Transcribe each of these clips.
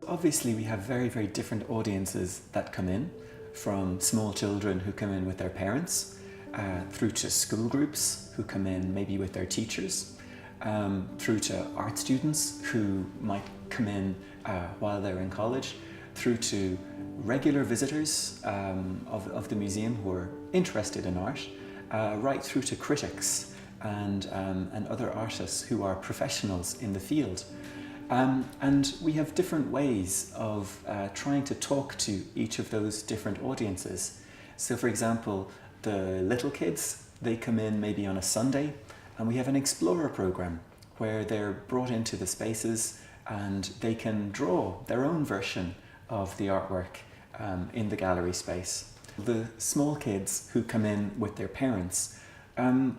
obviously we have very, very different audiences that come in, from small children who come in with their parents, through to school groups who come in maybe with their teachers, through to art students who might come in while they're in college, through to regular visitors of the museum who are interested in art, right through to critics and other artists who are professionals in the field. And we have different ways of trying to talk to each of those different audiences. So for example, the little kids, they come in maybe on a Sunday, and we have an explorer program where they're brought into the spaces and they can draw their own version of the artwork in the gallery space. The small kids who come in with their parents,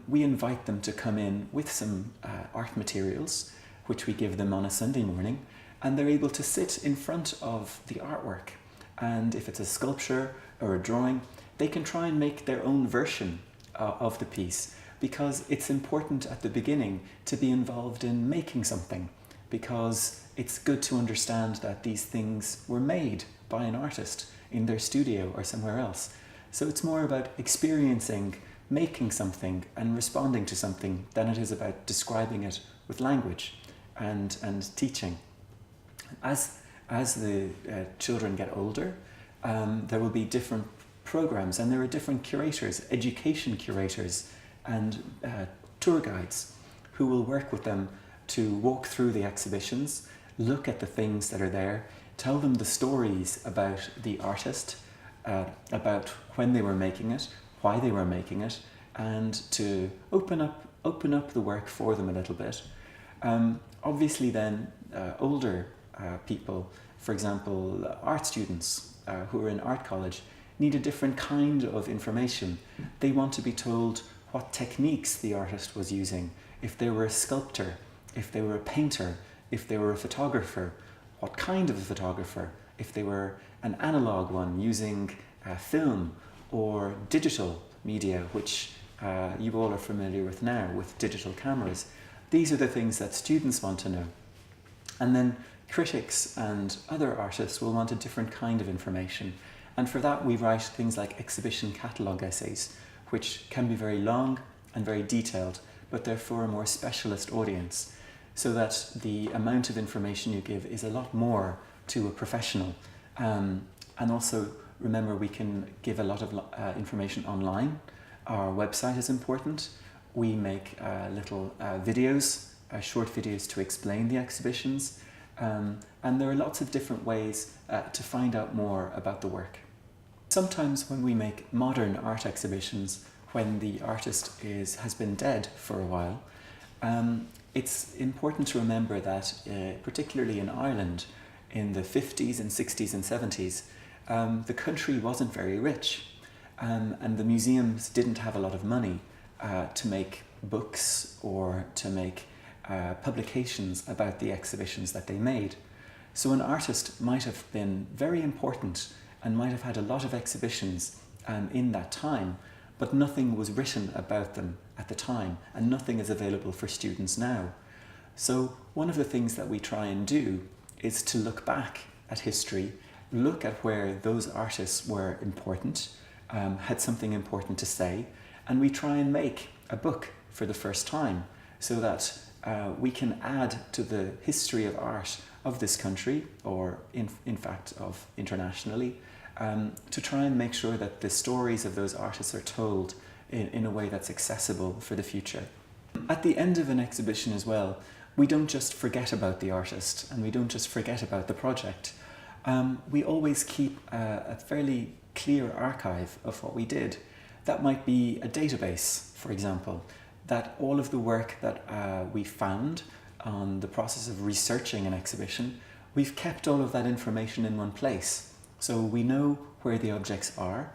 we invite them to come in with some art materials, which we give them on a Sunday morning, and they're able to sit in front of the artwork. And if it's a sculpture or a drawing, they can try and make their own version of the piece, because it's important at the beginning to be involved in making something, because it's good to understand that these things were made by an artist in their studio or somewhere else. So it's more about experiencing making something and responding to something than it is about describing it with language and teaching. As the children get older, there will be different programs, and there are different curators, education curators and tour guides who will work with them to walk through the exhibitions, look at the things that are there, tell them the stories about the artist, about when they were making it, why they were making it, and to open up the work for them a little bit. Obviously then, older people, for example, art students who are in art college, need a different kind of information. They want to be told what techniques the artist was using, if they were a sculptor, if they were a painter, if they were a photographer, what kind of a photographer, if they were an analog one using film or digital media, which you all are familiar with now with digital cameras. These are the things that students want to know. And then critics and other artists will want a different kind of information. And for that we write things like exhibition catalogue essays, which can be very long and very detailed, but they're for a more specialist audience, so that the amount of information you give is a lot more to a professional. And also remember, we can give a lot of information online. Our website is important. We make little videos, short videos to explain the exhibitions. And there are lots of different ways to find out more about the work. Sometimes when we make modern art exhibitions, when the artist has been dead for a while, it's important to remember that, particularly in Ireland, in the 50s and 60s and 70s, the country wasn't very rich, and the museums didn't have a lot of money to make books or to make publications about the exhibitions that they made. So an artist might have been very important and might have had a lot of exhibitions in that time, but nothing was written about them at the time, and nothing is available for students now. So one of the things that we try and do is to look back at history, look at where those artists were important, had something important to say, and we try and make a book for the first time, so that we can add to the history of art of this country, or in fact of internationally, to try and make sure that the stories of those artists are told in a way that's accessible for the future. At the end of an exhibition as well, we don't just forget about the artist, and we don't just forget about the project. We always keep a fairly clear archive of what we did. That might be a database, for example, that all of the work that we found on the process of researching an exhibition, we've kept all of that information in one place. So we know where the objects are,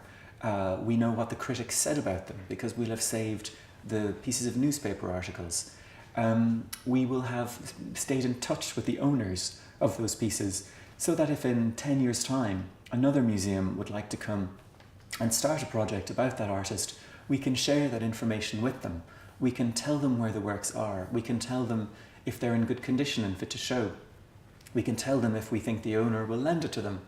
we know what the critics said about them, because we'll have saved the pieces of newspaper articles. We will have stayed in touch with the owners of those pieces, so that if in 10 years' time another museum would like to come and start a project about that artist, we can share that information with them. We can tell them where the works are. We can tell them if they're in good condition and fit to show. We can tell them if we think the owner will lend it to them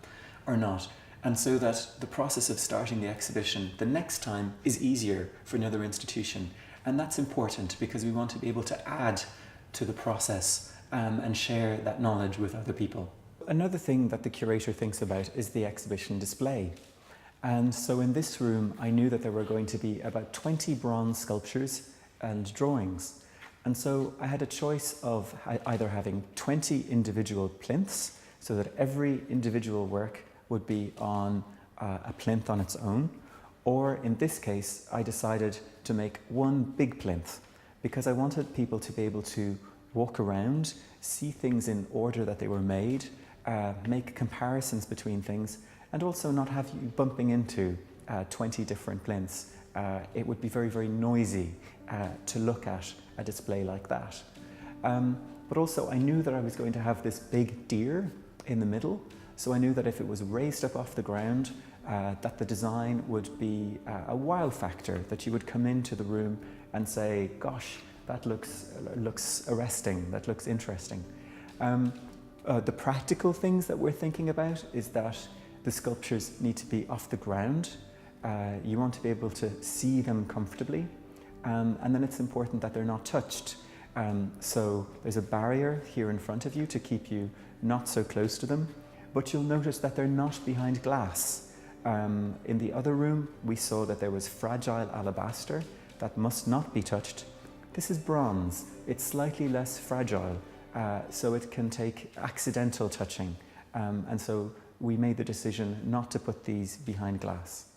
or not. And so that the process of starting the exhibition the next time is easier for another institution. And that's important because we want to be able to add to the process and share that knowledge with other people. Another thing that the curator thinks about is the exhibition display. And so in this room, I knew that there were going to be about 20 bronze sculptures and drawings. And so I had a choice of either having 20 individual plinths, so that every individual work would be on a plinth on its own, or in this case, I decided to make one big plinth because I wanted people to be able to walk around, see things in order that they were made, make comparisons between things, and also not have you bumping into 20 different plinths. It would be very, very noisy to look at a display like that. But also I knew that I was going to have this big deer in the middle, so I knew that if it was raised up off the ground, that the design would be a wow factor, that you would come into the room and say, gosh, that looks arresting, that looks interesting. The practical things that we're thinking about is that the sculptures need to be off the ground. You want to be able to see them comfortably, and then it's important that they're not touched. So there's a barrier here in front of you to keep you not so close to them, but you'll notice that they're not behind glass. In the other room, we saw that there was fragile alabaster that must not be touched. This is bronze. It's slightly less fragile, so it can take accidental touching. And so we made the decision not to put these behind glass.